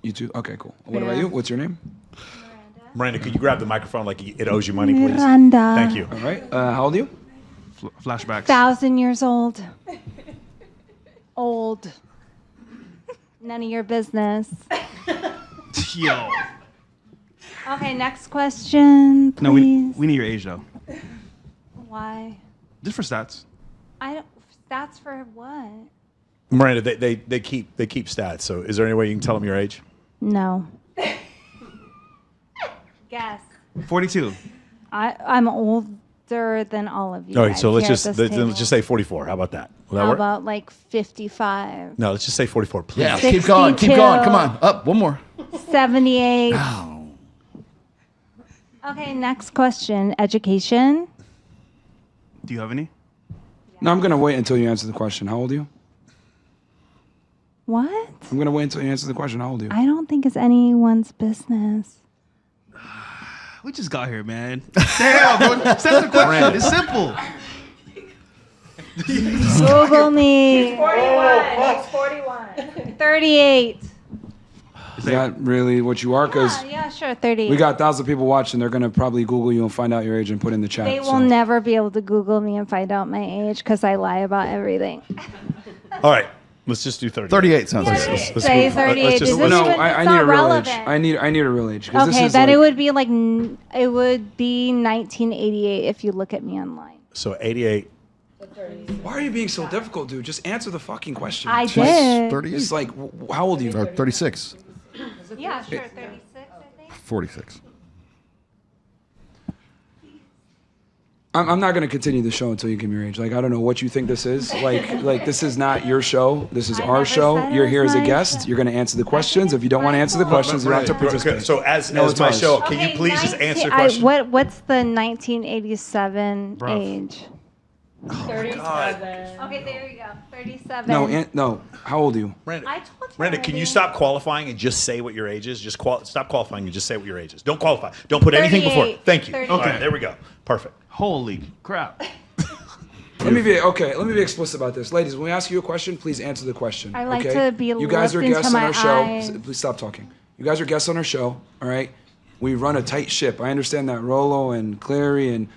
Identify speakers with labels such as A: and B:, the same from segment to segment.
A: You too? Okay, cool. What about you? What's your name?
B: Miranda, could you grab the microphone like it owes you money, please?
C: Miranda.
B: Thank you.
A: All right. How old are you?
D: Flashbacks.
C: 1,000 years old. Old. None of your business.
D: Yo.
C: Okay, next question, please.
D: No, we need your age though.
C: Why?
D: Just for stats.
C: I don't. Stats for what?
B: Miranda, they keep stats. So is there any way you can tell them your age?
C: No. Guess.
D: 42.
C: I'm older than all of you.
B: All right,
C: guys
B: so let's
C: here at
B: just
C: this table.
B: say 44. How about that? Will that
C: How
B: work?
C: about like 55?
B: No, let's just say 44, please.
E: Yeah, keep going. Keep going. Come on. Up. One more.
C: 78.
E: Ow.
C: Okay, next question. Education.
D: Do you have any?
A: No, I'm going to wait until you answer the question. How old are you?
C: What?
A: I'm going to wait until you answer the question. How old are you?
C: I don't think it's anyone's business.
D: We just got here, man. Damn, bro. That's the question. It's simple.
C: Google me.
F: 41. He's 41.
C: 38.
A: Is that really what you are? Because
C: Yeah, sure, 38.
A: we got 1,000 people watching. They're going to probably Google you and find out your age and put in the chat.
C: They will never be able to Google me and find out my age because I lie about everything.
B: All right, let's just do 30.
E: 38 sounds like
C: Say
E: it.
C: 38. Is this
A: No,
C: even,
A: I
C: it's
A: need
C: not
A: a real
C: relevant.
A: age. I need a real age. 'Cause this
C: Okay,
A: is
C: then
A: like,
C: it would be like it would be 1988 if you look at me online.
B: So 88.
A: Why are you being so difficult, dude? Just answer the fucking question.
C: I did.
E: 38.
A: It's like, how old are you?
E: 36.
C: Yeah, sure, 36, I think.
E: 46.
A: I'm not going to continue the show until you give me your age. Like, I don't know what you think this is. Like this is not your show. This is
C: I
A: our
C: never
A: show.
C: said it
A: You're
C: was
A: here as a
C: my
A: guest.
C: show.
A: You're going to answer the questions. If you don't want to answer the questions, you don't have to participate.
B: So as
A: No,
B: as
A: it's
B: my
A: ours.
B: show, can you please just answer the
C: I,
B: question?
C: what's the 1987 age?
F: 37.
C: Okay, there you go. 37.
A: No. How old are you?
B: Miranda,
C: I told you.
B: Miranda, can you
C: already.
B: stop qualifying and just say what your age is? Just stop qualifying and just say what your age is. Don't qualify. Don't put anything before.
C: 38.
B: Thank you.
C: 38.
B: All right, there we go. Perfect.
D: Holy crap.
A: Let me be explicit about this, ladies. When we ask you a question, please answer the question.
C: I like
A: okay?
C: to be
A: You guys are
C: looked into
A: guests on
C: my
A: our show.
C: eyes.
A: Please stop talking. You guys are guests on our show. All right. We run a tight ship. I understand that Rolo and Clary and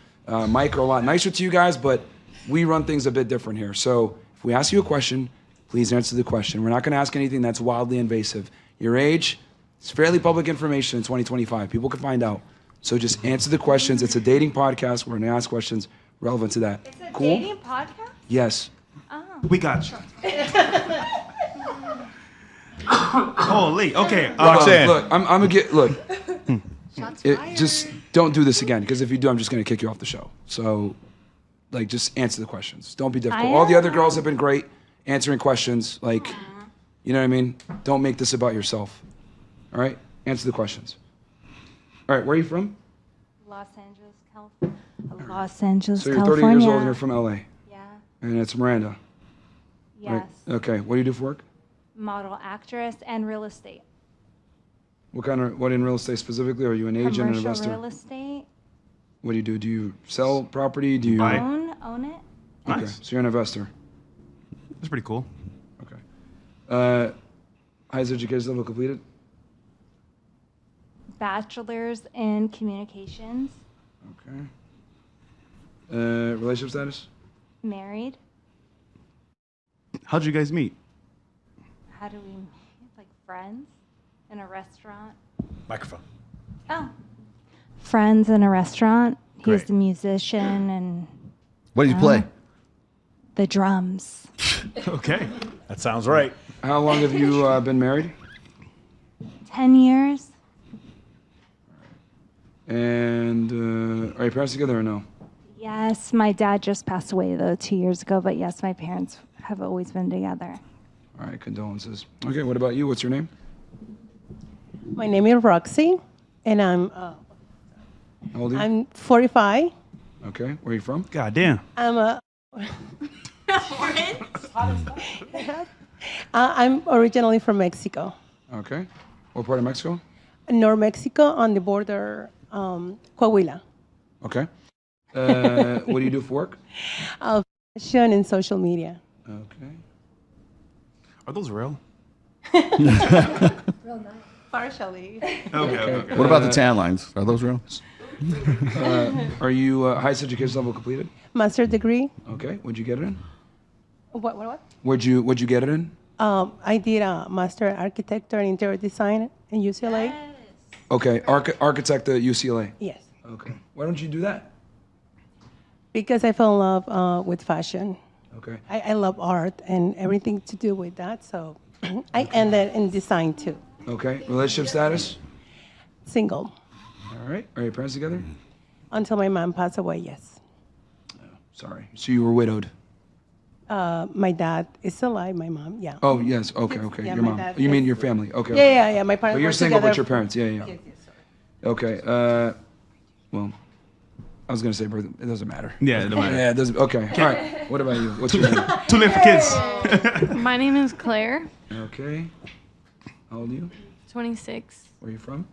A: Mike are a lot nicer to you guys, but we run things a bit different here. So if we ask you a question, please answer the question. We're not going to ask anything that's wildly invasive. Your age, it's fairly public information in 2025. People can find out. So just answer the questions. It's a dating podcast. We're going to ask questions relevant to that.
C: It's a
A: Cool?
C: dating podcast?
A: Yes.
D: We got you. Holy. Okay.
B: Roxanne.
A: Look, I'm gonna get. Look, just don't do this again. Because if you do, I'm just gonna kick you off the show. So, like, just answer the questions. Don't be difficult. All the other girls have been great answering questions. Like, you know what I mean? Don't make this about yourself. All right? Answer the questions. All right. Where are you from?
C: Los Angeles, California. Los Angeles,
A: So you're 30
C: California.
A: years old and you're from LA.
C: Yeah.
A: And it's Miranda.
C: Yes.
A: Right? Okay. What do you do for work?
C: Model, actress, and real estate.
A: What in real estate specifically? Are you an agent, an
C: Commercial
A: investor?
C: real estate.
A: What do you do? Do you sell property? Do you?
D: Buy.
C: Own it.
A: Okay.
D: Nice.
A: So you're an investor.
D: That's pretty cool.
A: Okay. Highest education level completed?
C: Bachelor's in communications.
A: Okay. Relationship status?
C: Married.
D: How'd you guys meet?
C: How do we meet? Like friends in a restaurant.
B: Microphone.
C: Oh. Friends in a restaurant. He was
B: Great.
C: the musician and
E: What did you play?
C: the drums.
D: Okay.
B: That sounds right.
A: How long have you been married?
C: 10 years.
A: And are your parents together or no?
C: Yes, my dad just passed away though 2 years ago, but yes, my parents have always been together.
A: All right, condolences. Okay, what about you? What's your name?
F: My name is Roxy, and
A: How old are you?
F: I'm 45.
A: Okay, where are you from?
D: God damn.
F: I'm originally from Mexico,
A: Okay. What part of Mexico?
F: North Mexico, on the border, Coahuila.
A: Okay. What do you do for work?
F: Fashion and social media.
A: Okay.
D: Are those real?
F: Partially.
D: Okay.
E: What about the tan lines? Are those real?
A: Are you highest education level completed?
F: Master degree.
A: Okay. What'd you get it in?
F: What?
A: What'd you get it in?
F: I did a master architecture and interior design in UCLA.
A: Okay. Architect at UCLA.
F: Yes.
A: Okay. Why don't you do that?
F: Because I fell in love with fashion.
A: Okay.
F: I love art and everything to do with that. So I ended in design too.
A: Okay. Relationship status?
F: Single.
A: All right. Are your parents together?
F: Until my mom passed away, yes.
A: Sorry. So you were widowed.
F: My dad is alive, my mom, yeah.
A: Oh yes. Okay. Okay.
F: Yeah,
A: your
F: my
A: mom.
F: dad
A: You mean
F: is-
A: your family? Okay.
F: Yeah. My parents
A: But you're
F: were
A: single
F: together.
A: with your parents. Yeah.
F: Yes, sorry.
A: Okay. Well, I was gonna say birth. It doesn't matter.
D: Yeah, it don't matter.
A: Yeah. It doesn't. Okay. All right. What about you? What's your name?
D: Too late for kids.
G: My name is Claire,
A: Okay. How old are you?
G: 26.
A: Where are you from?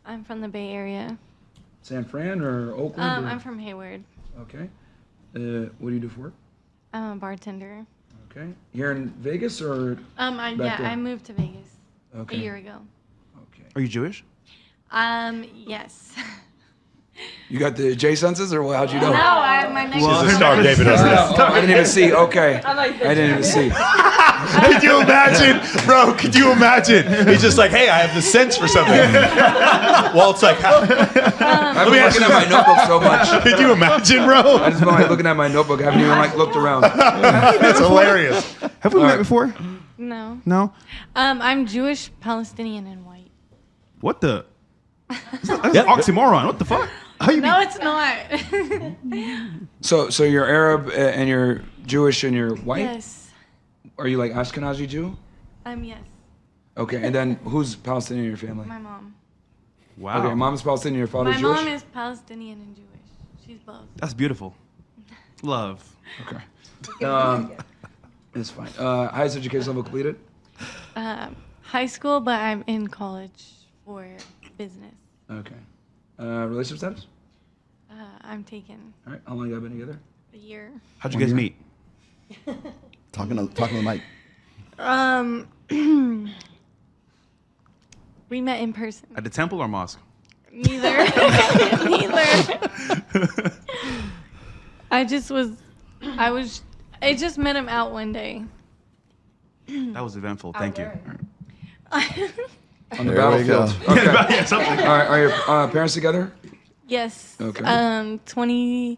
G: I'm from the Bay Area.
A: San Fran or Oakland? or-
G: I'm from Hayward.
A: Okay. What do you do for work?
G: I'm a bartender.
A: Okay. Here in Vegas or? Back there.
G: I moved to Vegas
A: Okay.
G: a year ago.
A: Okay.
D: Are you Jewish?
G: Yes.
A: You got the J senses or what? How'd you know?
G: My next.
B: She's a star of David Arquette.
A: Oh, I didn't even see. Okay. I didn't even see.
B: Could you imagine, bro? Could you imagine? He's just like, hey, I have the sense for something. Well, it's like,
A: I've been looking at my notebook so much.
B: could you imagine, bro?
A: I just been like looking at my notebook. I haven't even like looked around.
B: That's hilarious.
D: Have we met before?
G: No.
D: No.
G: I'm Jewish, Palestinian, and white.
D: What the? That's an oxymoron. What the fuck? How you
G: No, it's not.
A: So you're Arab and you're Jewish and you're white?
G: Yes.
A: Are you like Ashkenazi Jew?
G: Yes.
A: Okay. And then who's Palestinian in your family?
G: My mom.
D: Wow.
A: Okay. Mom's Palestinian. Your father's
G: My
A: Jewish?
G: mom is Palestinian and Jewish. She's both.
D: That's beautiful. Love.
A: Okay. It's fine. Highest education level completed?
G: High school, but I'm in college for business.
A: Okay. Relationship status?
G: I'm taken
A: All right. How long you guys been together?
G: a year.
D: How'd you
A: 1
D: guys
A: year?
D: meet?
E: Talking to the mic.
G: We met in person.
D: At the temple or mosque?
G: Neither. Neither. I just met him out one day.
D: That was eventful. Thank you.
A: On the
E: There we go.
A: battlefield. Okay.
D: Yeah, something.
A: All right. Are your parents together?
G: Yes.
A: Okay.
G: 20,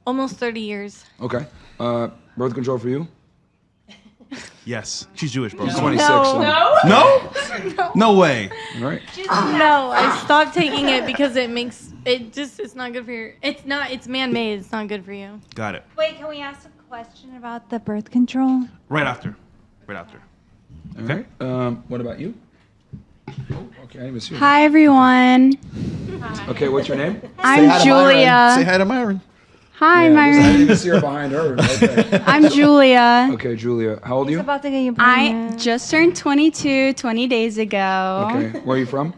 G: almost 30 years.
A: Okay. Birth control for you?
D: Yes. She's Jewish, bro.
A: She's
D: Come on.
A: 26.
G: No.
A: so-
D: No? No way.
A: All right.
G: No, I stopped taking it because it's not good for your, it's man-made, it's not good for you.
D: Got it.
C: Wait, can we ask a question about the birth control?
D: Right after. Right after.
A: All right. What about you? Oh, okay. I didn't even see you.
H: Hi, everyone.
A: Okay. What's your name?
H: I'm
E: Say
H: Julia.
E: hi to Myron.
H: Hi,
A: Yeah, I didn't
H: Myron.
A: even see her behind her. Okay.
H: I'm Julia.
A: Okay, Julia. How old are
C: He's
A: you?
C: about to get you
H: I
C: pregnant.
H: just turned 22 20 days ago.
A: Okay. Where are you from?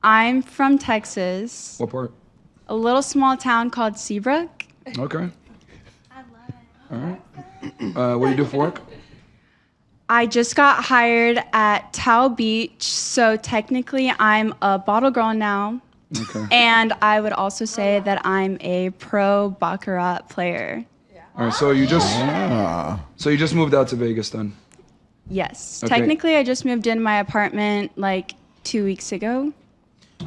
H: I'm from Texas,
A: What part?
H: a little small town called Seabrook.
A: Okay. All right. What do you do for work?
H: I just got hired at Tao Beach, so technically I'm a bottle girl now.
A: Okay.
H: And I would also say that I'm a pro Baccarat player.
A: All right. So you just moved out to Vegas then?
H: Yes.
A: Okay.
H: Technically, I just moved in my apartment like 2 weeks ago.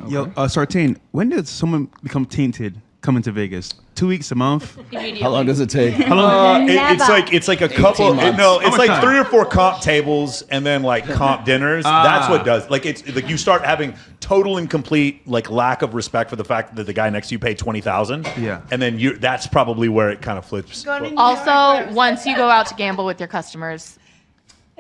D: Yo, Sartain, when did someone become tainted coming to Vegas? 2 weeks, a month?
E: How long does it take?
D: How long?
B: It's like a couple.
E: 18 months.
B: No, it's
D: much
B: like
D: time?
B: 3 or 4 comp tables and then like comp dinners. That's what does. Like it's like you start having total and complete like lack of respect for the fact that the guy next to you paid 20,000.
D: Yeah.
B: And then that's probably where it kind of flips.
I: Also, once you go out to gamble with your customers,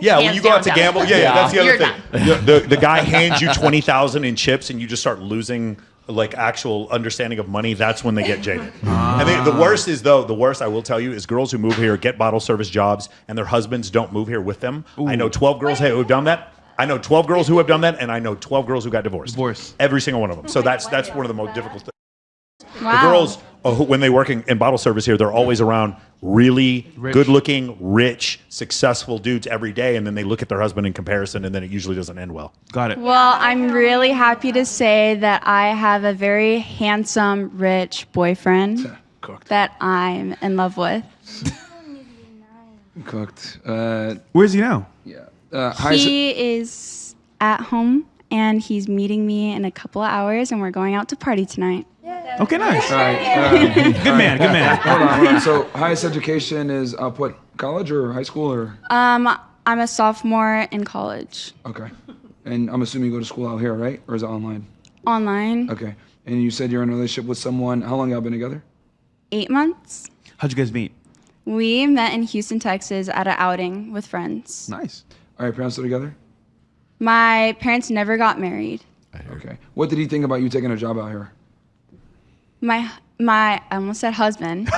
B: Yeah, when
I: hands
B: you go out to
I: down
B: gamble,
I: done.
B: that's the other
I: You're
B: thing. The guy hands you 20,000 in chips, and you just start losing like actual understanding of money. That's when they get jaded. And the worst is the worst I will tell you is girls who move here get bottle service jobs, and their husbands don't move here with them. I know 12 girls who have done that. I know 12 girls who have done that, and I know 12 girls who got divorced.
D: Divorce.
B: Every single one of them. So that's one of the most difficult things.
H: Wow.
B: The girls, when they work in bottle service here, they're always around really good-looking, rich, successful dudes every day, and then they look at their husband in comparison, and then it usually doesn't end well.
D: Got it.
H: Well, I'm really happy to say that I have a very handsome, rich boyfriend that I'm in love with.
A: Cooked.
D: Where's he now?
A: Yeah.
H: He is at home, and he's meeting me in a couple of hours, and we're going out to party tonight.
D: Okay, nice.
A: All right.
D: Good man.
A: Hold on. So highest education is what, college or high school or?
H: I'm a sophomore in college.
A: Okay. And I'm assuming you go to school out here, right? Or is it online?
H: Online.
A: Okay. And you said you're in a relationship with someone. How long y'all been together?
H: 8 months.
D: How'd you guys meet?
H: We met in Houston, Texas at an outing with friends.
D: Nice.
A: All right, parents still together?
H: My parents never got married.
A: Okay. What did he think about you taking a job out here?
H: My I almost said husband.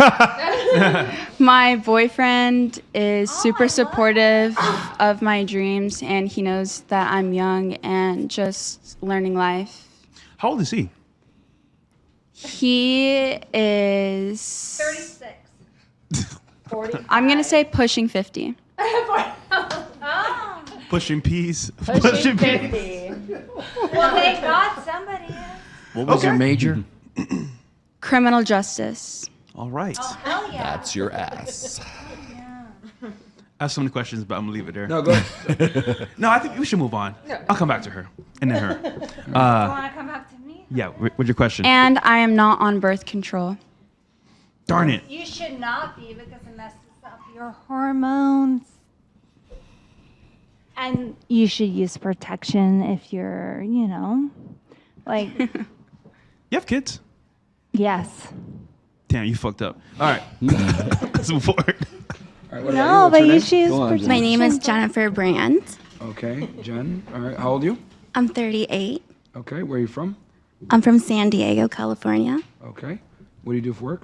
H: My boyfriend is super supportive of my dreams, and he knows that I'm young and just learning life.
D: How old is he?
H: He is 36. 40. I'm gonna say pushing 50.
D: Pushing peas.
C: Pushing 50. Well, thank God somebody is.
E: What was your major?
H: Criminal justice.
D: All right.
C: Oh, hell yeah.
E: That's your ass.
D: I have so many questions, but I'm gonna leave it there.
A: No, go ahead.
D: No, I think we should move on. I'll come back to her and then her.
C: You want to come back to me?
D: Yeah. What's your question?
H: And I am not on birth control.
D: Darn it.
C: You should not be because it messes up your hormones. And you should use protection if you're, like.
D: You have kids?
C: Yes.
D: Damn, you fucked up. All right. Let's move forward.
A: All right, what about
C: No,
A: you? What's
C: but
A: your
C: you
A: name?
C: should use
E: Go on,
C: protection.
J: My name is Jennifer Brand.
A: Okay, Jen. All right, how old are you?
J: I'm 38.
A: Okay, where are you from?
J: I'm from San Diego, California.
A: Okay. What do you do for work?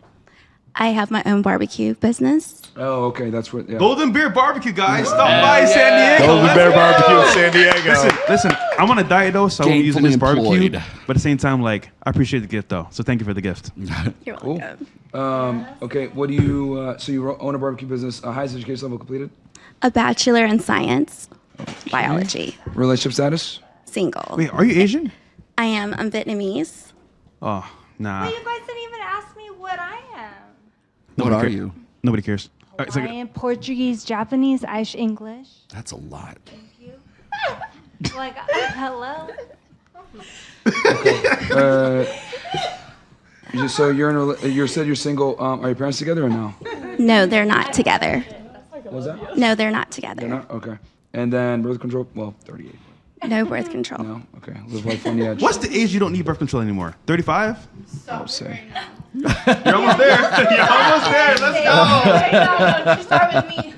J: I have my own barbecue business.
A: Oh, okay, that's what. Yeah.
D: Golden Beer Barbecue, guys. Stop by San Diego.
B: Golden Bear Barbecue in San Diego.
D: Listen, I'm on a diet though, so I'm using this
E: Gainfully
D: barbecue.
E: employed.
D: But at the same time, I appreciate the gift though. So thank you for the gift.
J: You're
A: Cool.
J: welcome.
A: Okay, what do you? So you own a barbecue business. Highest education level completed.
J: A bachelor in science, biology,
A: Relationship status.
J: single.
D: Wait, are you Asian?
J: I am. I'm Vietnamese.
D: Oh, nah.
C: You guys didn't even ask me what I am.
E: What
D: Nobody
E: are
D: care-
E: you?
D: Nobody cares. All right, so-
C: Hawaiian, Portuguese, Japanese, Irish, English.
E: That's a lot.
C: Like, hello.
A: So you're in. You said you're single. Are your parents together or no?
J: No, they're not together.
A: What was that?
J: No, they're not together.
A: They're not. Okay. And then birth control. Well, 38.
J: No birth control.
A: No. Okay. Live life on the edge.
D: What's the age you don't need birth control anymore? 35?
A: I would say.
D: You're almost there. You're almost there. Let's go.
C: Don't you start with me.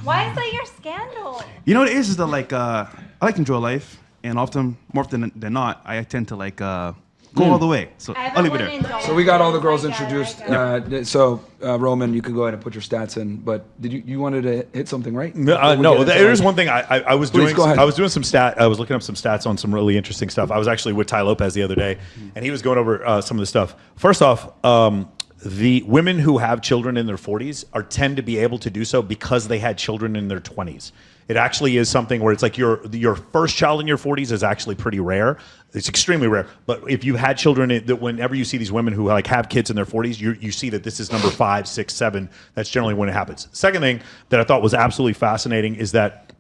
C: Why is that your scandal?
D: You know what it is that I like to enjoy life, and more often than not, I tend to go all the way. So I'll leave it there.
A: So we got all the girls introduced. Roman, you can go ahead and put your stats in. But did you wanted to hit something, right?
B: No. There's one thing I was
A: Please
B: doing.
A: go ahead.
B: I was doing some I was looking up some stats on some really interesting stuff. I was actually with Ty Lopez the other day, and he was going over some of the stuff. First off, the women who have children in their 40s tend to be able to do so because they had children in their 20s. It actually is something where it's like your first child in your 40s is actually pretty rare. It's extremely rare. But if you've had children, whenever you see these women who have kids in their 40s, you see that this is number 5, 6, 7. That's generally when it happens. Second thing that I thought was absolutely fascinating is that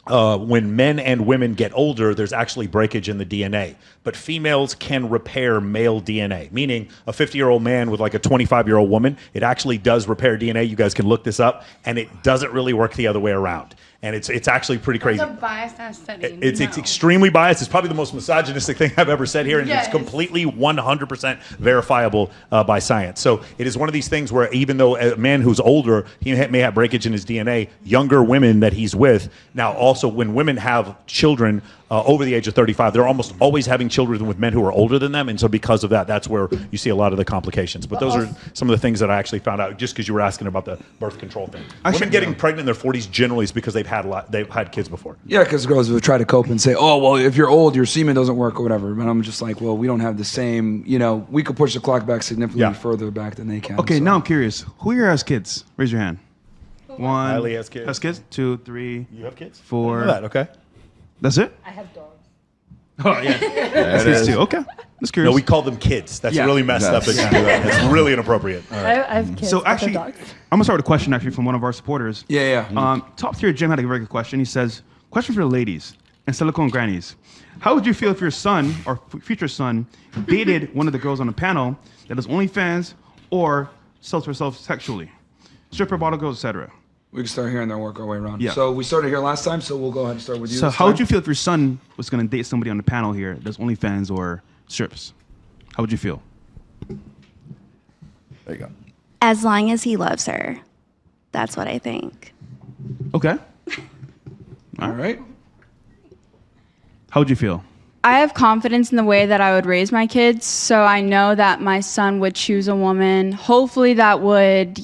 B: when men and women get older, there's actually breakage in the DNA. But females can repair male DNA, meaning a 50-year-old man with a 25-year-old woman, it actually does repair DNA. You guys can look this up, and it doesn't really work the other way around. And it's actually pretty crazy.
I: It's a biased ass study.
B: It's extremely biased. It's probably the most misogynistic thing I've ever said here, and
I: Yes.
B: it's completely 100% verifiable by science. So it is one of these things where even though a man who's older, he may have breakage in his DNA, younger women that he's with, now also when women have children, over the age of 35, they're almost always having children with men who are older than them. And so because of that, that's where you see a lot of the complications. But those are some of the things that I actually found out just because you were asking about the birth control thing. Women getting pregnant in their 40s generally is because they've had kids before.
A: Yeah, because girls would try to cope and say, oh, well, if you're old, your semen doesn't work or whatever. But I'm just like, well, we don't have the same, we could push the clock back significantly further back than they can.
D: Okay, now I'm curious. Who here has kids? Raise your hand. One.
B: Kylie has kids.
D: Has kids? 2, 3.
B: You have kids?
D: 4.
B: I know that, okay.
D: That's it?
F: I have dogs.
D: Oh, yeah. That's kids too. Okay. Just curious.
B: No, we call them kids. That's really messed up. That you do that. That's really inappropriate.
F: I have kids.
D: So actually, I'm gonna start with a question actually from one of our supporters. Top tier Jim had a very good question. He says, question for the ladies and silicone grannies. How would you feel if your son or future son dated one of the girls on the panel that does OnlyFans or sells herself sexually? Stripper, bottle girls, etc.
A: We can start here and then work our way around.
D: Yeah.
A: So we started here last time, so we'll go ahead and start with you.
D: So
A: this
D: how would
A: time.
D: you feel if your son was gonna date somebody on the panel here that does OnlyFans or strips? How would you feel?
E: There you go.
J: As long as he loves her. That's what I think.
D: Okay.
A: All right.
D: How would you feel?
H: I have confidence in the way that I would raise my kids, so I know that my son would choose a woman, hopefully that would,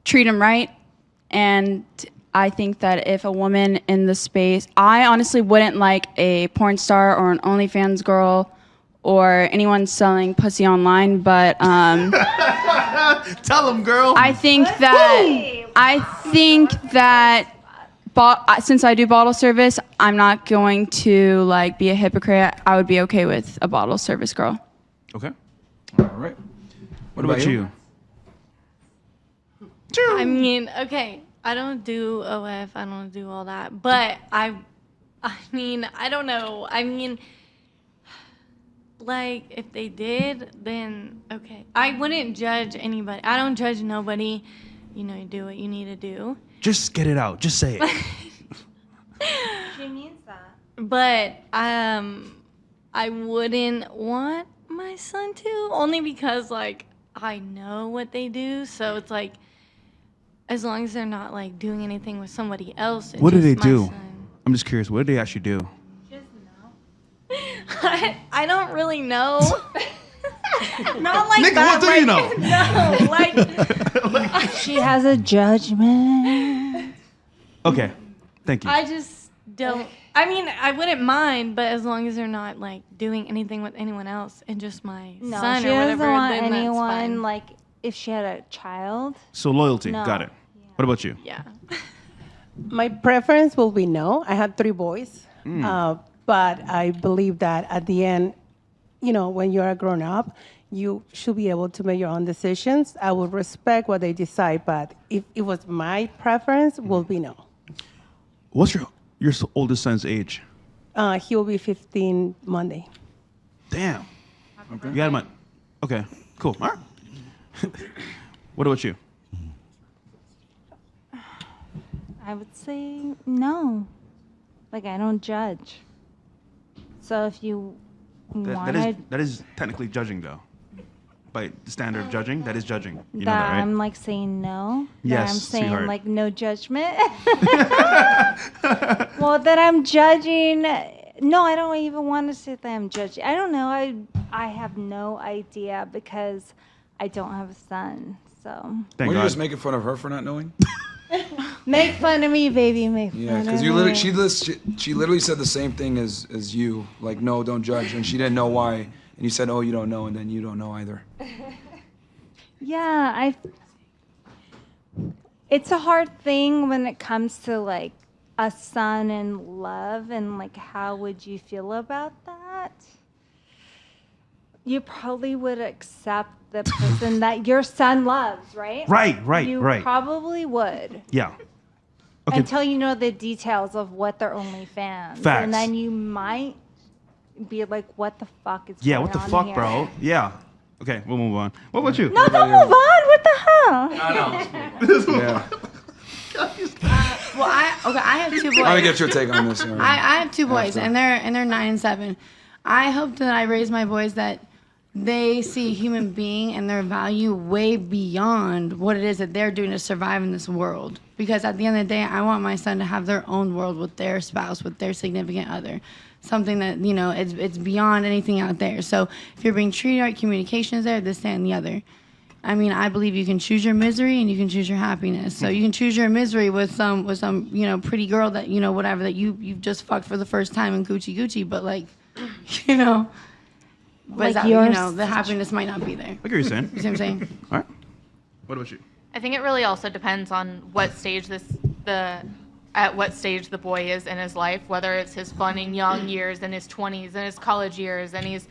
H: treat him right. And I think that if a woman in the space, I honestly wouldn't like a porn star or an OnlyFans girl or anyone selling pussy online, but
D: tell him, girl.
H: I think that since I do bottle service, I'm not going to be a hypocrite. I would be okay with a bottle service girl.
D: Okay.
A: All right.
D: What about you?
G: I mean, okay, I don't do OF, I don't do all that, but I mean, I don't know. I mean, if they did, then okay. I wouldn't judge anybody. I don't judge nobody. You do what you need to do.
D: Just get it out. Just say it.
C: She means that.
G: But I wouldn't want my son to, only because I know what they do, so it's as long as they're not doing anything with somebody else.
D: What do they do?
G: Son.
D: I'm just curious. What do they actually do?
G: Just know. I don't really know. Not
D: Nick,
G: that.
D: what do you know?
G: No,
C: She has a judgment.
D: Okay. Thank you.
G: I just don't. I mean, I wouldn't mind, but as long as they're not doing anything with anyone else and just my
C: No,
G: son
C: she
G: or
C: doesn't
G: whatever,
C: want
G: then
C: anyone
G: that's fine.
C: if she had a child.
D: So loyalty.
C: No.
D: Got it. What about you?
G: Yeah.
F: My preference will be no. I had 3 boys, but I believe that at the end, when you're a grown up, you should be able to make your own decisions. I will respect what they decide, but if it was my preference, will be no.
D: What's your oldest son's age?
F: He will be 15 Monday.
D: Damn. Okay. You got him. Okay. Cool. All right. What about you?
C: I would say no. I don't judge. So if you wanted
D: That is technically judging, though. By the standard of judging, that is judging. You know
C: that,
D: that, right?
C: I'm saying no.
D: Yes,
C: that I'm saying
D: sweetheart.
C: no judgment. Well, that I'm judging. No, I don't even want to say that I'm judging. I don't know. I have no idea because I don't have a son. So.
D: Thank
A: Were you
D: God.
A: just making fun of her for not knowing?
C: Make fun of me, baby. Make fun
A: Yeah,
C: of
A: because
C: me.
A: she literally said the same thing as you. No, don't judge, and she didn't know why, and you said, oh, you don't know, and then you don't know either.
C: Yeah, it's a hard thing when it comes to a son and love, and how would you feel about that? You probably would accept the person that your son loves, right?
D: Right.
C: You probably would.
D: Yeah. Okay.
C: Until you know the details of what they're OnlyFans.
D: Facts.
C: And then you might be like, what the fuck is
D: Yeah,
C: going
D: what the
C: on
D: fuck,
C: here?
D: bro? Yeah. Okay, we'll move on. What about you?
C: No, don't move on. What the hell?
A: Yeah.
I: Well, I have 2 boys.
A: I want to get your take on this.
I: I have 2 boys, and they're 9 and 7. I hope that I raise my boys that they see a human being and their value way beyond what it is that they're doing to survive in this world. Because at the end of the day, I want my son to have their own world with their spouse, with their significant other. Something that, you know, it's beyond anything out there. So if you're being treated right, communication is there, this, that, and the other. I mean, I believe you can choose your misery and you can choose your happiness. So you can choose your misery with some you know, pretty girl that, you know, whatever, that you've just fucked for the first time in Gucci, but like, you know, but
C: Like
I: that, you know, the happiness might not be there.
D: I get what you're saying.
I: You see what I'm saying?
D: All right. What about you?
K: I think it really also depends on what stage at what stage the boy is in his life, whether it's his fun and young years, in his 20s, in his college years, and he's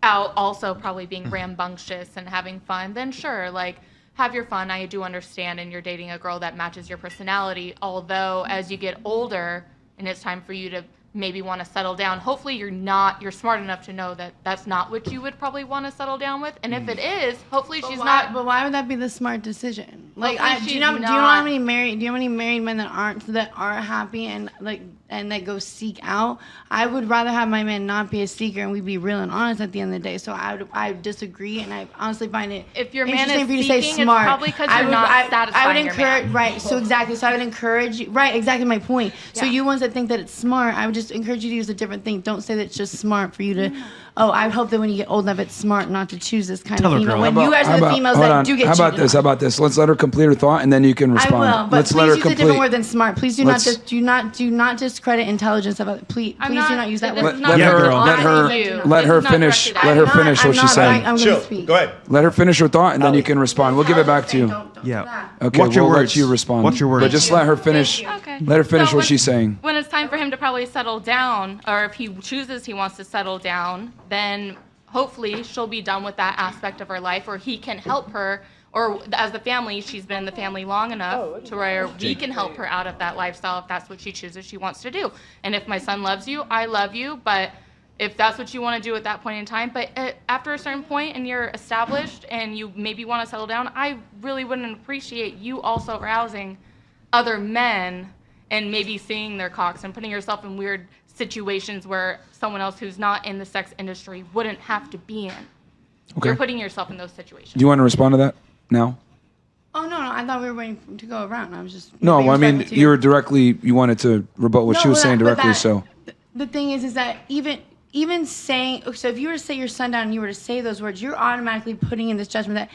K: out also probably being rambunctious and having fun, then sure, like, have your fun. I do understand, and you're dating a girl that matches your personality, although as you get older and it's time for you to maybe want to settle down, hopefully you're smart enough to know that that's not what you would probably want to settle down with, and if it is, hopefully she's not.
I: But why would that be the smart decision? Like,
K: Hopefully
I: do you know how many married men that aren't happy and like and that go seek out? I would rather have my man not be a seeker and we be real and honest at the end of the day. So I disagree, and I honestly find it
K: If your man
I: interesting
K: is
I: for you to say
K: seeking, it's
I: smart.
K: probably 'cause you're not satisfying
I: I would
K: your
I: encourage
K: man.
I: right. So exactly. So I would encourage you. Right. Exactly my point. So
K: Yeah.
I: you ones that think that it's smart, I would just encourage you to use a different thing. Don't say that it's just smart for you to. Oh, I hope that when you get old enough, it's smart not to choose this kind
D: Tell her,
I: of female.
D: girl.
I: When
A: How
I: you
A: about-
I: guys
A: how
I: are the
A: about-
I: females
A: hold
I: that
A: on.
I: do get
A: How about
I: cheated
A: this?
I: on.
A: How about this? Let's let her complete her thought, and then you can
I: I
A: respond.
I: will, but
A: Let's
I: please
A: let her
I: use a
A: complete.
I: different word than smart. Please do
A: Let's-
I: not discredit intelligence of other. Please do not use that word.
A: Let
D: Yeah,
A: her
D: girl.
A: let her finish. Let her finish what she's saying.
I: I'm
B: Chill.
I: gonna speak.
B: Go ahead.
A: Let her finish her thought, and then you can respond. We'll give it back to you.
D: Yeah.
A: Okay,
D: Watch your
A: we'll
D: words.
A: let you respond.
D: Watch your words.
A: But just let her finish.
K: Okay.
A: Let her finish
K: So
A: what
K: when-
A: she's saying.
K: When it's time for him to probably settle down, or if he chooses he wants to settle down, then hopefully she'll be done with that aspect of her life, or he can help her, or as the family, she's been in the family long enough to where we can help her out of that lifestyle if that's what she chooses she wants to do. And if my son loves you, I love you, but if that's what you want to do at that point in time, but after a certain point and you're established and you maybe want to settle down, I really wouldn't appreciate you also arousing other men and maybe seeing their cocks and putting yourself in weird situations where someone else who's not in the sex industry wouldn't have to be in.
A: Okay.
K: You're putting yourself in those situations.
A: Do you want to respond to that now?
I: Oh no, I thought we were waiting to go around. I was just.
A: No,
I: being
A: I mean
I: respectful to
A: you were directly. You wanted to rebut what she was saying directly. So
I: The thing is that even saying, so if you were to say your son down and you were to say those words, you're automatically putting in this judgment that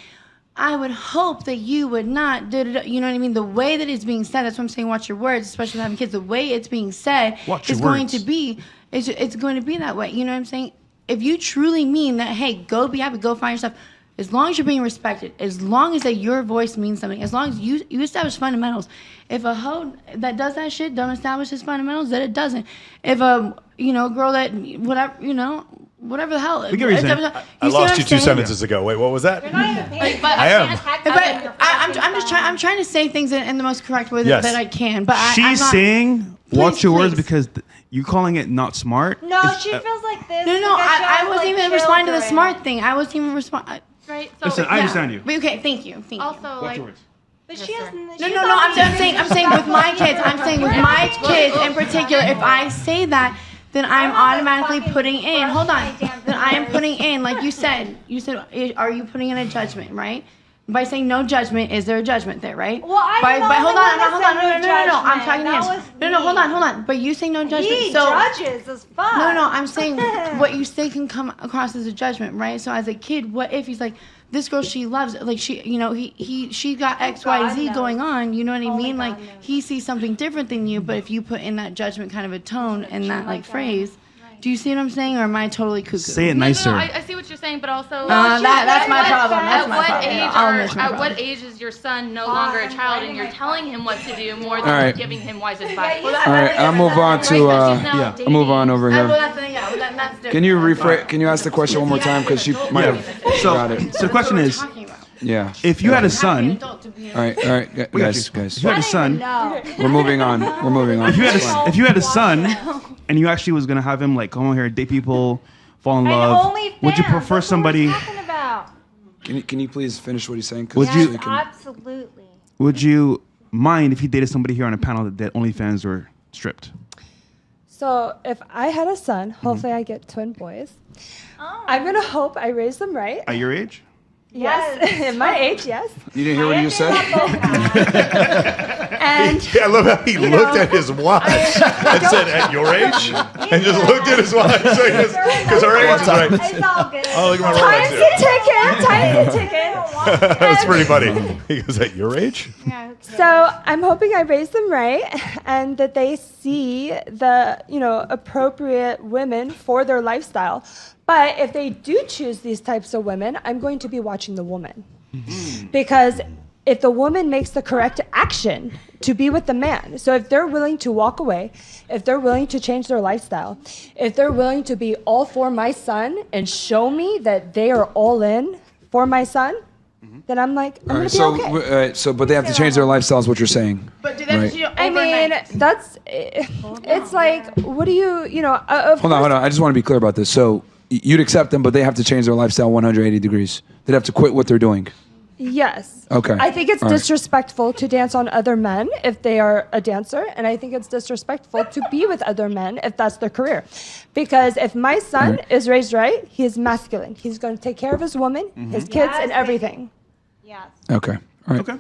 I: I would hope that you would not, you know what I mean? The way that it's being said, that's what I'm saying, watch your words, especially with having kids. The way it's being said is going to be, it's going to be that way. You know what I'm saying? If you truly mean that, hey, go be happy, go find yourself, as long as you're being respected, as long as that your voice means something, as long as you establish fundamentals. If a hoe that does that shit don't establish his fundamentals, then it doesn't. If a girl that whatever the hell.
D: We get what you're saying.
B: I lost you 2 sentences ago. Wait, what was that? I am.
I: I'm trying to say things in the most correct way
B: Yes.
I: that I can. But
D: She's
I: I'm not,
D: saying, watch your words
I: please.
D: because you calling it not smart.
C: No, she feels like this.
I: No,
C: because she
I: I
C: has,
I: wasn't
C: like,
I: even responding to the
C: children.
I: smart thing. I wasn't even responding.
K: Right? So
D: Listen, I understand you.
I: Okay, thank you.
K: also,
D: Watch
K: like,
D: your words.
C: But she has.
I: No. I'm saying with my kids. I'm saying with my kids in particular. If I say that, then I'm automatically putting in. Hold on. Then I am putting in, like you said. You said, are you putting in a judgment, right? By saying no judgment, is there a judgment there, right?
C: Well, I'm
I: By
C: not
I: hold
C: the
I: on,
C: one
I: hold
C: that
I: on,
C: said
I: no. I'm
C: judgment.
I: talking to
C: That
I: him.
C: was
I: No, hold
C: me.
I: on. But you say no judgment.
C: He
I: So
C: judges as fuck.
I: No, I'm saying what you say can come across as a judgment, right? So as a kid, what if he's like, this girl she loves, like she got X, Y, Z going on, you know what I mean? Like he sees something different than you, but if you put in that judgment kind of a tone and that like phrase, do you see what I'm saying, or am I totally cuckoo?
D: Say it nicer.
K: No, I see what you're saying, but also
I: that's my problem. That's my problem.
K: At what age is your son no longer a child and you're telling him what to do more than
A: All right.
K: giving him wise advice?
A: all right, I'll move on to. I'll move on over here. Can you rephrase? Can you ask the question one more time? Because she might have got it.
D: So the question is,
A: Yeah.
D: if you had a son,
A: All right, guys.
D: if you had a son,
A: We're moving on.
D: if you had a son, and you actually was gonna have him like come over here, date people, fall in love, would you prefer somebody?
A: Can you please finish what he's saying?
D: Would you-
C: Absolutely.
D: Would you mind if he dated somebody here on a panel that did OnlyFans or stripped?
L: So if I had a son, hopefully I get twin boys. I'm gonna hope I raise them right.
D: At your age?
L: Yes, at my age, yes.
A: You didn't hear what you said?
B: I love how he looked at his watch and said, "At your age," and just looked at his watch because her age is right.
C: It's all good.
B: Oh, look at my Rolex.
C: Time's a ticket.
B: That's pretty funny. He goes, "At your age?"
L: So I'm hoping I raise them right, and that they see the appropriate women for their lifestyle. But if they do choose these types of women, I'm going to be watching the woman, because if the woman makes the correct action to be with the man, so if they're willing to walk away, if they're willing to change their lifestyle, if they're willing to be all for my son and show me that they are all in for my son, then I'm like, I'm going to be okay.
A: But they have to change their lifestyles, what you're saying.
I: But do they have to do it
L: I mean, it's like, what do you
A: Hold on. I just want to be clear about this. So you'd accept them, but they have to change their lifestyle 180 degrees. They'd have to quit what they're doing.
L: Yes.
A: Okay.
L: I think it's
A: All right.
L: disrespectful to dance on other men if they are a dancer, and I think it's disrespectful to be with other men if that's their career. Because if my son is raised right, he is masculine. He's going to take care of his woman, his kids, and everything.
C: Yes.
A: Okay. All right.
D: Okay.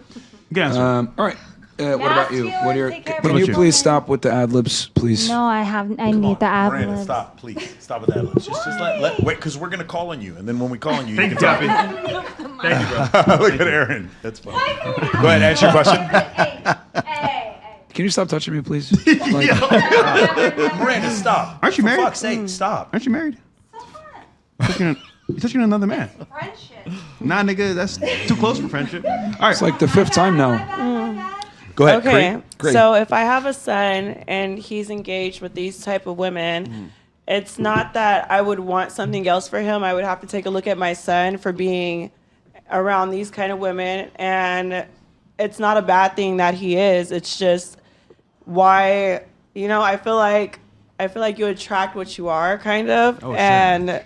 D: Good answer.
A: All right. What about you? What are your?
C: take care
A: Can
C: of
A: you
D: you.
A: please stop with the ad libs, please?
C: No, I need the ad
B: Brandon,
C: libs.
B: stop, please. Stop with that. Just let wait, because we're gonna call on you, and then when we call on you, you
D: Thank you,
B: can
D: Tappy.
B: talk.
D: Thank you, bro.
B: Look at Aaron. That's fine. Go ahead, answer your question.
A: Can you stop touching me, please?
B: Miranda, stop.
D: Aren't you
B: For
D: married?
B: fuck's sake, stop.
D: Aren't you married? You're touching another man.
C: Friendship.
D: Nah, nigga, that's too close for friendship. All right.
A: It's like the 5th time now.
B: Go ahead.
M: Okay,
B: Great.
M: so if I have a son and he's engaged with these type of women, it's not that I would want something else for him. I would have to take a look at my son for being around these kind of women, and it's not a bad thing that he is. It's just why, I feel like you attract what you are, kind of, and.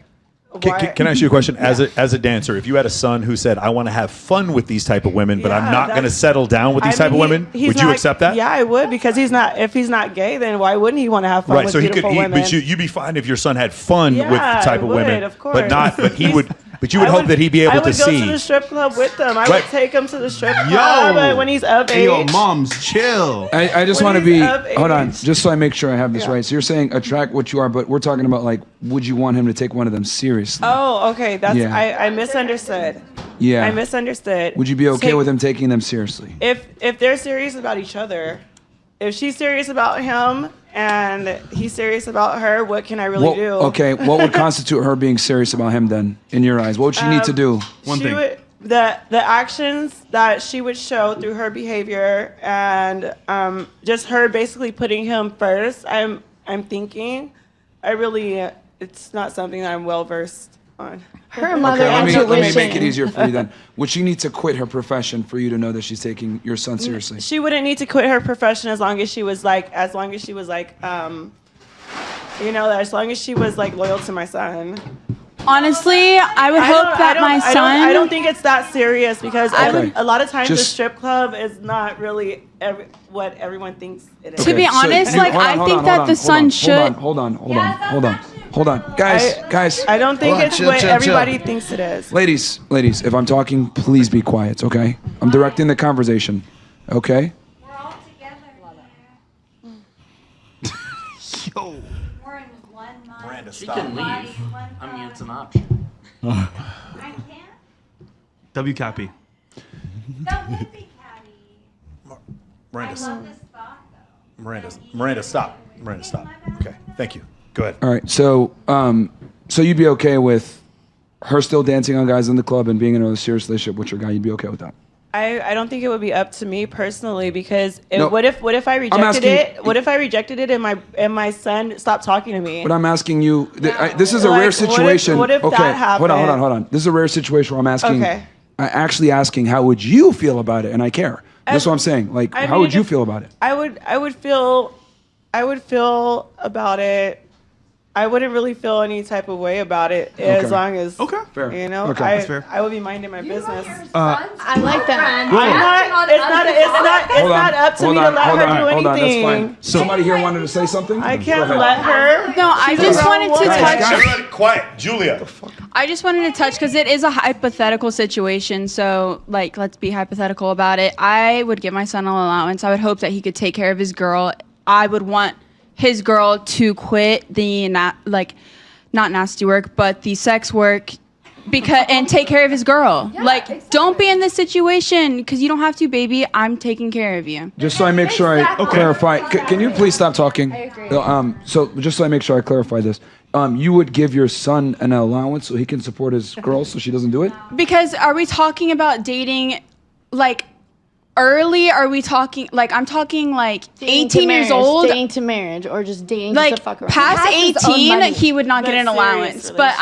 B: Can I ask you a question? As a dancer, if you had a son who said, "I want to have fun with these type of women, but I'm not going to settle down with these type of women," would you accept that?
M: Yeah, I would, because if he's not gay, then why wouldn't he want to have fun
B: Right.
M: with
B: So
M: beautiful women?
B: but you'd be fine if your son had fun with the type of
M: I would,
B: women,
M: of course.
B: but you would hope that he'd be able to see.
M: I would go to the strip club with them. I would
B: Right.
M: take him to the strip club when he's of age.
D: Hey, yo, moms, chill.
A: I just
M: When
A: want to
M: he's
A: be.
M: of
A: Hold on,
M: age.
A: just so I make sure I have this right. So you're saying attract what you are, but we're talking about like, would you want him to take one of them seriously?
M: Oh, okay. That's
A: Yeah.
M: I misunderstood.
A: Yeah.
M: I misunderstood.
A: Would you be okay with him taking them seriously?
M: If they're serious about each other, if she's serious about him and he's serious about her, what can I really do?
A: Okay, what would constitute her being serious about him then, in your eyes? What would she need to do?
M: The actions that she would show through her behavior and just her basically putting him first. I'm thinking, it's not something that I'm well versed on.
C: Her mother
A: Okay, let me make it
C: intuition.
A: easier for you then. Would she need to quit her profession for you to know that she's taking your son seriously?
M: She wouldn't need to quit her profession as long as she was like, as long as she was loyal to my son.
H: Honestly, I would hope that my son.
M: I don't think it's that serious, because a lot of times the
A: Just-
M: strip club is not really what everyone thinks it is.
H: To be honest, I think that the son should.
A: Hold on. Guys.
M: I don't think it's what everybody thinks it is.
A: Ladies, if I'm talking, please be quiet, okay? I'm directing the conversation, okay?
C: We're all together.
D: Yo.
C: We're in one mind.
B: Miranda,
E: She
B: stop.
E: can leave. I mean, it's an option.
C: I can't.
D: W copy.
C: Don't let me, Caddy.
B: Miranda,
C: I love this thought, though.
B: Miranda, stop. Miranda, stop. Okay, thank you. Go ahead.
A: All right, so you'd be okay with her still dancing on guys in the club and being in a serious relationship with your guy? You'd be okay with that?
M: I don't think it would be up to me personally, because
A: No.
M: what if I rejected
A: asking-
M: it? What if I rejected it and my son stopped talking to me?
A: But I'm asking you, this is a rare situation.
M: What if
A: okay,
M: that happened?
A: hold on. This is a rare situation where I'm asking,
M: Okay.
A: actually asking, how would you feel about it? And I care. That's what I'm saying. Like, how would you feel about it?
M: I would feel about it I wouldn't really feel any type of way about it as long as
A: fair.
M: you know,
A: Okay.
D: That's fair.
M: I would be minding my business.
I: I like that.
M: It's not up to me to let her do anything.
A: Hold on, that's fine. Somebody here wanted to say something?
M: I can't let her.
H: No, I just wanted to touch.
B: Quiet, Julia.
H: I just wanted to touch because it is a hypothetical situation. So, like, let's be hypothetical about it. I would give my son an allowance. I would hope that he could take care of his girl. I would want his girl to quit the not nasty work, but the sex work, and take care of his girl. Don't be in this situation because you don't have to, baby. I'm taking care of you.
A: Just so I make sure I clarify, can you please stop talking? I agree. So just so I make sure I clarify this, you would give your son an allowance so he can support his girl so she doesn't do it?
H: Because are we talking about dating, like, early? Are we talking, like, I'm talking, like, 18 years old?
I: Dating to marriage, or just dating
H: like,
I: just to fuck around.
H: past 18, he would not get an allowance. But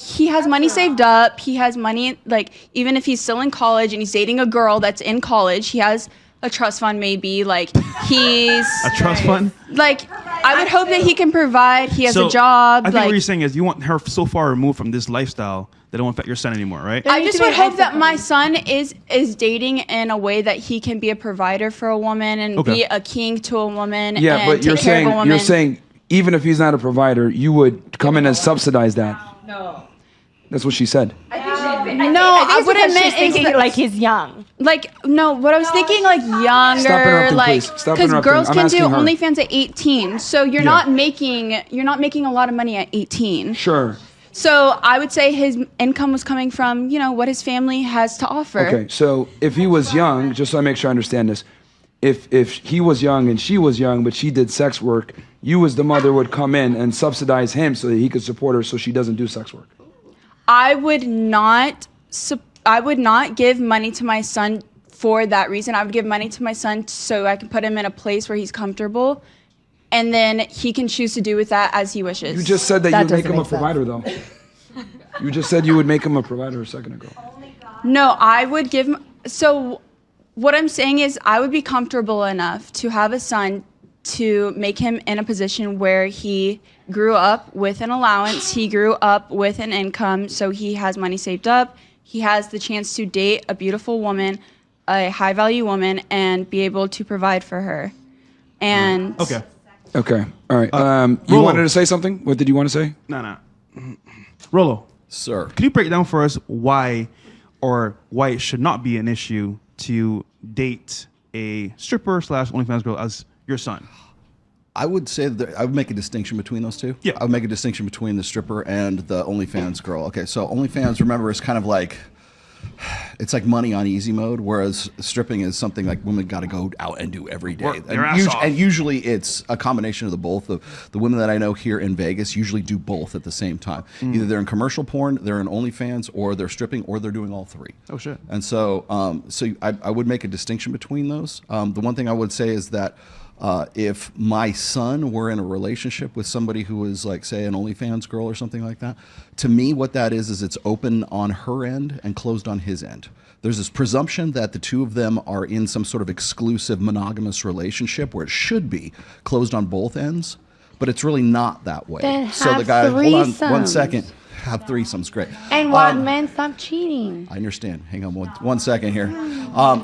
H: he has money saved up. He has money, like, even if he's still in college and he's dating a girl that's in college, he has a trust fund maybe. Like, he's...
D: A trust fund?
H: Like, I would hope that he can provide. He has a job.
D: I think what you're saying is you want her so far removed from this lifestyle that it won't affect your son anymore, right?
H: I just would hope that my son is dating in a way that he can be a provider for a woman and be a king to a woman.
A: Yeah,
H: and
A: but
H: take care of a woman.
A: you're saying even if he's not a provider, you would come in and subsidize that.
L: No.
A: That's what she said.
H: I wouldn't mean
L: thinking like he's young.
H: Like, no, what I was thinking, like, younger,
A: Stop interrupting,
H: like,
A: please. Stop
H: because
A: interrupting.
H: girls
A: I'm
H: can do
A: asking her.
H: OnlyFans at 18, so you're not making a lot of money at 18.
A: Sure.
H: So I would say his income was coming from, what his family has to offer.
A: Okay, so if he was young, just so I make sure I understand this, if he was young and she was young, but she did sex work, you as the mother would come in and subsidize him so that he could support her so she doesn't do sex work.
H: I would not give money to my son for that reason. I would give money to my son so I can put him in a place where he's comfortable, and then he can choose to do with that as he wishes.
A: You just said that you would make him a provider, though. You just said you would make him a provider a second ago.
H: No, I would give him... So what I'm saying is I would be comfortable enough to have a son to make him in a position where he grew up with an allowance, he grew up with an income, so he has money saved up, he has the chance to date a beautiful woman, a high-value woman, and be able to provide for her. And...
A: Okay. All right. You wanted to say something? What did you want to say?
D: No. Rollo.
N: Sir.
D: Can you break down for us why it should not be an issue to date a stripper / OnlyFans girl as your son?
N: I would say that I would make a distinction between those two.
D: Yeah.
N: I would make a distinction between the stripper and the OnlyFans girl. Okay, so OnlyFans, remember, is kind of like, it's like money on easy mode, whereas stripping is something like women got to go out and do every day.
D: Work their ass off.
N: And usually it's a combination of the both. The women that I know here in Vegas usually do both at the same time. Either they're in commercial porn, they're in OnlyFans, or they're stripping, or they're doing all three.
D: Oh, shit.
N: And so, I would make a distinction between those. The one thing I would say is that if my son were in a relationship with somebody who was, like, say, an OnlyFans girl or something like that, to me what that is it's open on her end and closed on his end. There's this presumption that the two of them are in some sort of exclusive monogamous relationship where it should be closed on both ends, but it's really not that way.
I: Then
N: So the
I: have
N: guy, hold on one
I: threesomes.
N: second. Have threesomes, great.
I: And why men stop cheating?
N: I understand. Hang on one second here.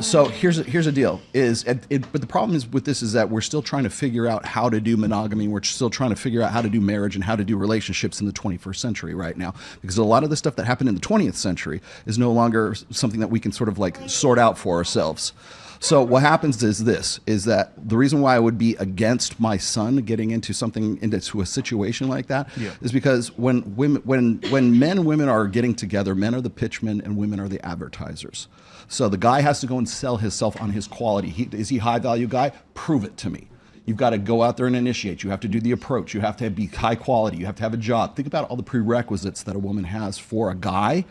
N: So here's a deal. But the problem is with this is that we're still trying to figure out how to do monogamy. We're still trying to figure out how to do marriage and how to do relationships in the 21st century right now. Because a lot of the stuff that happened in the 20th century is no longer something that we can sort of like sort out for ourselves. So what happens is that the reason why I would be against my son getting into a situation like that is because when men and women are getting together, men are the pitchmen and women are the advertisers. So the guy has to go and sell himself on his quality. Is he a high value guy? Prove it to me. You've got to go out there and initiate. You have to do the approach. You have to be high quality. You have to have a job. Think about all the prerequisites that a woman has for a guy.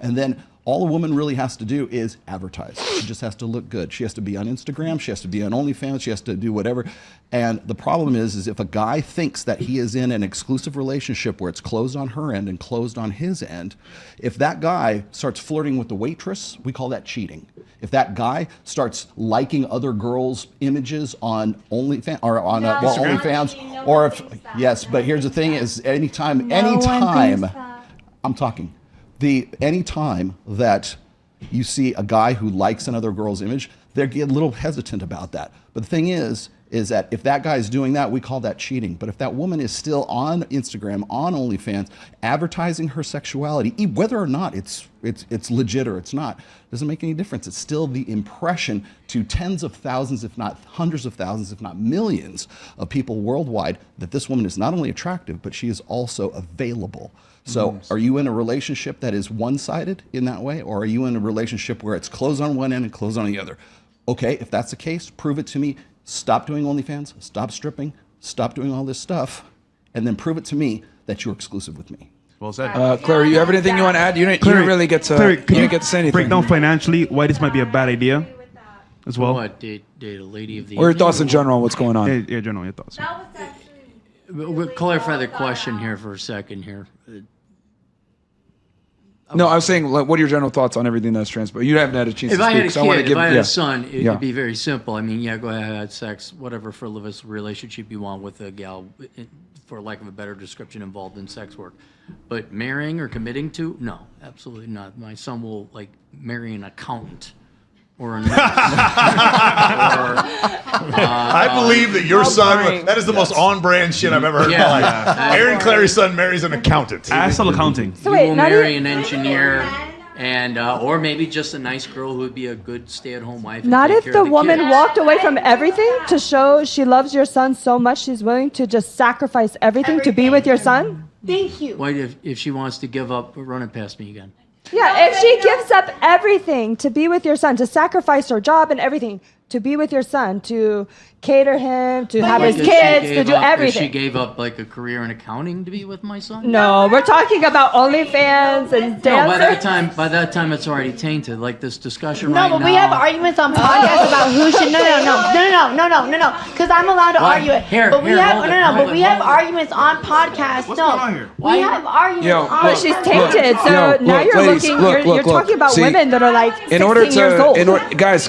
N: And then All a woman really has to do is advertise. She just has to look good. She has to be on Instagram. She has to be on OnlyFans. She has to do whatever. And the problem is if a guy thinks that he is in an exclusive relationship where it's closed on her end and closed on his end, if that guy starts flirting with the waitress, we call that cheating. If that guy starts liking other girls' images on OnlyFans or on OnlyFans, or if yes, but here's the thing: is anytime, I'm talking. Anytime that you see a guy who likes another girl's image, they get a little hesitant about that. But the thing is that if that guy is doing that, we call that cheating. But if that woman is still on Instagram, on OnlyFans, advertising her sexuality, whether or not it's legit or it's not, doesn't make any difference. It's still the impression to tens of thousands, if not hundreds of thousands, if not millions of people worldwide that this woman is not only attractive, but she is also available. So are you in a relationship that is one-sided in that way, or are you in a relationship where it's closed on one end and closed on the other? Okay, if that's the case, prove it to me. Stop doing OnlyFans, stop stripping, stop doing all this stuff, and then prove it to me that you're exclusive with me.
D: Well said.
A: Claire, you have anything you want to add? You didn't really get to,
D: Claire,
A: you didn't get to say anything.
D: Break down financially why this might be a bad idea as well.
E: What, date a lady of the
A: Or your
E: evening?
A: thoughts in general on what's going on?
D: Yeah, general, your thoughts.
E: We'll clarify the question here for a second here.
A: No, I was saying, like, what are your general thoughts on everything that's transpired? You haven't had a chance
E: If
A: to
E: I
A: speak.
E: had a
A: so I want to
E: kid,
A: give,
E: if I had a son, it'd be
A: Yeah.
E: very simple. I mean, go ahead, have sex, whatever frivolous relationship you want with a gal, for lack of a better description, involved in sex work. But marrying or committing to, no, absolutely not. My son will marry an accountant or a nurse.
B: I believe that your son, that is the most on-brand shit I've ever heard in my life. Aaron Clary's son marries an accountant.
D: Asshole accounting.
E: So wait, will marry an engineer, and or maybe just a nice girl who would be a good stay-at-home wife. And
L: Not
E: take
L: if
E: care
L: the
E: of the
L: woman
E: kids.
L: walked away from everything to show she loves your son so much she's willing to just sacrifice everything to be with your son?
I: Thank you.
E: Why, if she wants to give up, run it past me again.
L: Yeah, if she gives up everything to be with your son, to sacrifice her job and everything, to be with your son, to cater him, to have his kids, to do
E: If she
L: everything.
E: gave up a career in accounting to be with my son?
L: No, we're talking about OnlyFans and
E: No, by
L: dancers.
E: that time it's already tainted. Like this discussion
I: No,
E: right
I: but
E: now.
I: we have arguments on podcasts about who should. No. Because I'm allowed to argue it. But we have arguments on podcasts.
D: What's going on here?
I: We have arguments
A: Yo,
I: on.
L: But she's tainted, so now you're
A: ladies,
L: looking. You're talking about
A: See,
L: women that are like 16 years old.
A: guys,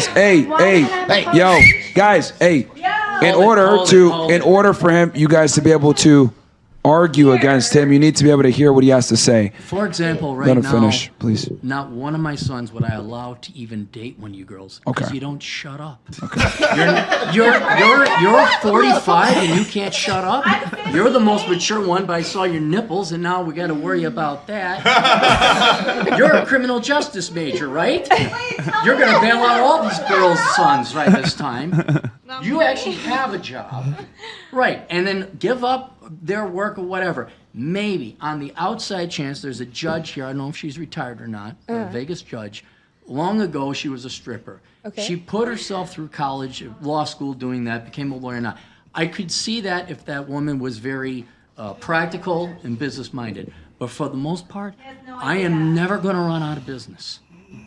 A: hey, yo, guys, hey, in order for you guys to be able to argue against him, you need to be able to hear what he has to say.
E: For example, right
A: Let him
E: now,
A: finish, please.
E: not one of my sons would I allow to even date one of you girls.
A: Okay.
E: Because you don't shut up. Okay. You're 45 and you can't shut up. You're the most mature one, but I saw your nipples and now we got to worry about that. You're a criminal justice major, right? You're going to bail out all these girls' sons right this time. You actually have a job. Right. And then give up their work or whatever. Maybe on the outside chance there's a judge here, I don't know if she's retired or not, a Vegas judge. Long ago she was a stripper.
L: Okay.
E: She put herself through college, law school doing that, became a lawyer now. I could see that if that woman was very practical and business minded. But for the most part, I am never going to run out of business.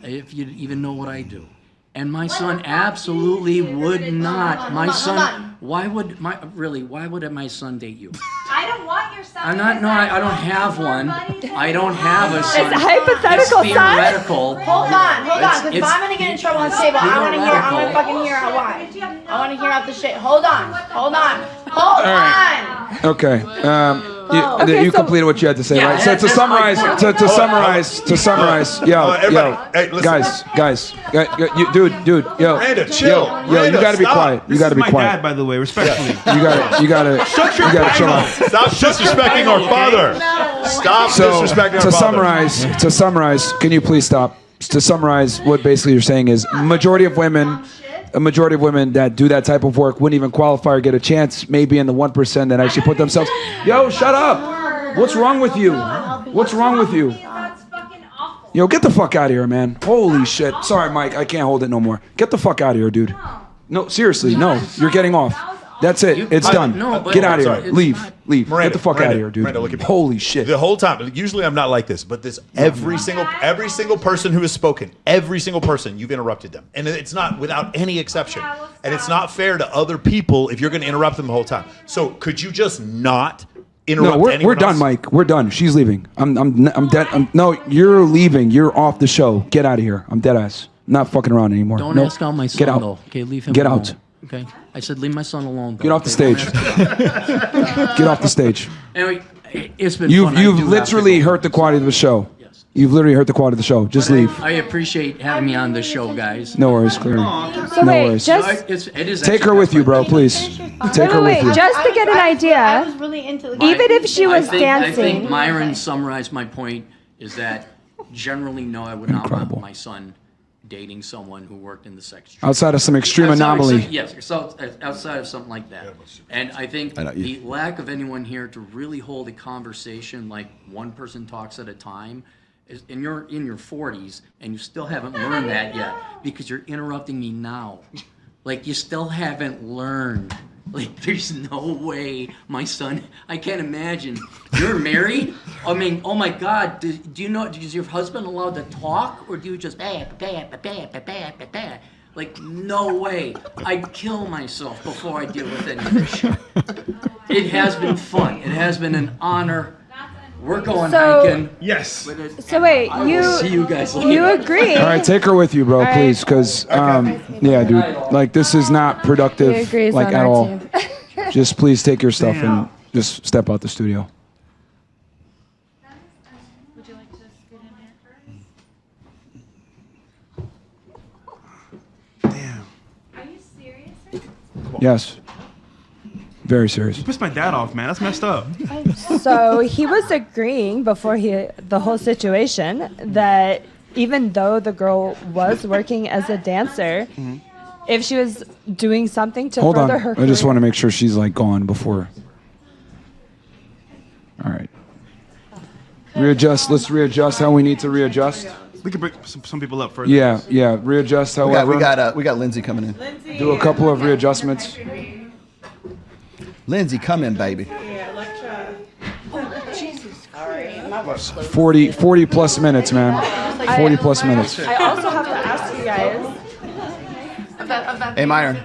E: If you even know what I do. And my son absolutely would not. My son, why would my son date you?
C: I don't want your son.
E: I'm not. No, I don't have one. I don't have a son.
L: It's hypothetical,
E: It's
L: son.
E: theoretical.
I: Hold on, because if
E: It's
I: I'm gonna get in trouble on the table, I wanna fucking hear out why. I wanna hear out the shit. Hold on.
A: Okay. You
L: so-
A: completed what you had to say,
E: Yeah,
A: right? So to
E: that's my
A: summarize,
E: point.
B: Hey, listen.
A: guys, dude, yo,
B: Miranda, chill.
A: yo, you
B: Miranda,
A: gotta be
B: stop.
A: quiet. You gotta be
D: my
A: quiet.
D: dad, by the way, respectfully.
A: You gotta chill out.
B: Stop disrespecting our father. Stop disrespecting our father.
A: To summarize, can you please stop? To summarize, what basically you're saying is a majority of women that do that type of work wouldn't even qualify or get a chance, maybe in the 1% that actually put themselves. Yo, shut up! What's wrong with you? What's wrong with you? Yo, get the fuck out of here, man. Holy shit. Sorry, Mike, I can't hold it no more. Get the fuck out of here, dude. No, seriously, no. You're getting off. That's it. It's done.
E: No, but-
A: Get out of
B: Sorry.
A: here. Leave. Leave.
B: Miranda,
A: Get the fuck out of here, dude.
B: Miranda, look at me.
A: Holy shit.
B: The whole time. Usually I'm not like this, but this every single person who has spoken, every single person, you've interrupted them, and it's not without any exception. And it's not fair to other people if you're going to interrupt them the whole time. So could you just not interrupt
A: No,
B: anyone
A: we're done,
B: else?
A: Mike. We're done. She's leaving. I'm dead. No, you're leaving. You're off the show. Get out of here. I'm dead ass. I'm not fucking around anymore.
E: Don't
A: Nope.
E: ask out my son,
A: Get out.
E: though. Okay, leave him
A: Get
E: alone.
A: out.
E: Okay? I said leave my son alone, though.
A: Get off the
E: okay?
A: stage.
E: Don't ask-
A: Get off the stage.
E: Anyway, it's been
A: You've
E: fun. I
A: you've
E: do have to
A: literally
E: go.
A: hurt the quality of the show. You've literally hurt the quality of the show. Just
E: But
A: leave.
E: I appreciate having me on this show, guys.
A: No worries, clearly.
L: So
A: no
L: wait,
A: worries.
L: just-
E: It is
A: Take
E: actually-
A: her with you, bro, please. Take her with you.
L: Just to get an
I: I
L: idea,
I: was really into the
L: even if she was
E: I think
L: dancing,
E: Myron summarized my point is that generally, no, I would not want my son dating someone who worked in the sex trade.
A: Outside of some extreme
E: Outside of
A: anomaly.
E: some- yes, outside of something like that. And I think the lack of anyone here to really hold a conversation like one person talks at a time, and you're in your 40s and you still haven't learned that yet because you're interrupting me now. Like, you still haven't learned. Like, there's no way my son, I can't imagine. You're married? I mean, oh my God, do you know, is your husband allowed to talk? Or do you just, like, no way. I'd kill myself before I deal with any of this shit. It has been fun. It has been an honor. We're going hiking.
D: Yes.
L: so wait,
E: I will
L: you
E: see you guys later.
L: you agree?
A: All right, take her with you, bro,
L: All right.
A: please, because yeah, dude, like this is not
L: He
A: productive,
L: agrees
A: like
L: on
A: at
L: our
A: all.
L: team.
A: Just please take your stuff
D: Damn.
A: and just step out the studio.
K: Would you like to scoot in here first?
D: Damn.
K: Are you serious?
A: Yes. Very serious.
D: You pissed my dad off, man. That's messed up.
L: So he was agreeing before the whole situation that even though the girl was working as a dancer, if she was doing something to
A: Hold on.
L: further her
A: I just
L: career-
A: want to make sure she's like gone before. All right. Readjust. Let's readjust how we need to readjust.
D: We can bring some people up further.
A: Yeah, yeah. Readjust however.
N: We got Lindsay coming in.
A: Do a couple of readjustments.
N: Lindsay, come in, baby.
A: 40 plus minutes, man. 40 plus minutes.
L: I also have to ask you guys.
N: Hey, Myron,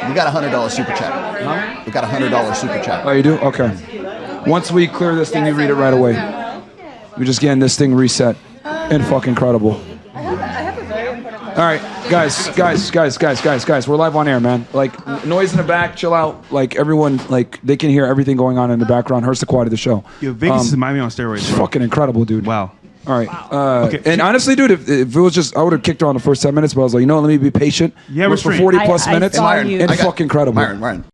N: we got a $100 super chat. We got a $100 super chat.
A: Oh, you do? Okay. Once we clear this thing, you read it right away. We're just getting this thing reset. And fucking incredible.
L: I have a very important question.
A: All right, guys. We're live on air, man. Like, noise in the back, chill out. Like, everyone, like, they can hear everything going on in the background. Hurts the quality of the show.
D: Yo, Vegas is Miami on steroids.
A: It's
D: Bro.
A: fucking incredible, dude.
D: Wow.
A: All right.
D: Okay.
A: And honestly, dude, if it was just, I would have kicked her on the first 10 minutes, but I was like, you know what, let me be patient.
D: Yeah, we're
A: Went for
D: straight.
A: 40 plus
L: I
A: minutes.
L: saw you.
A: And fucking incredible.
N: Myron,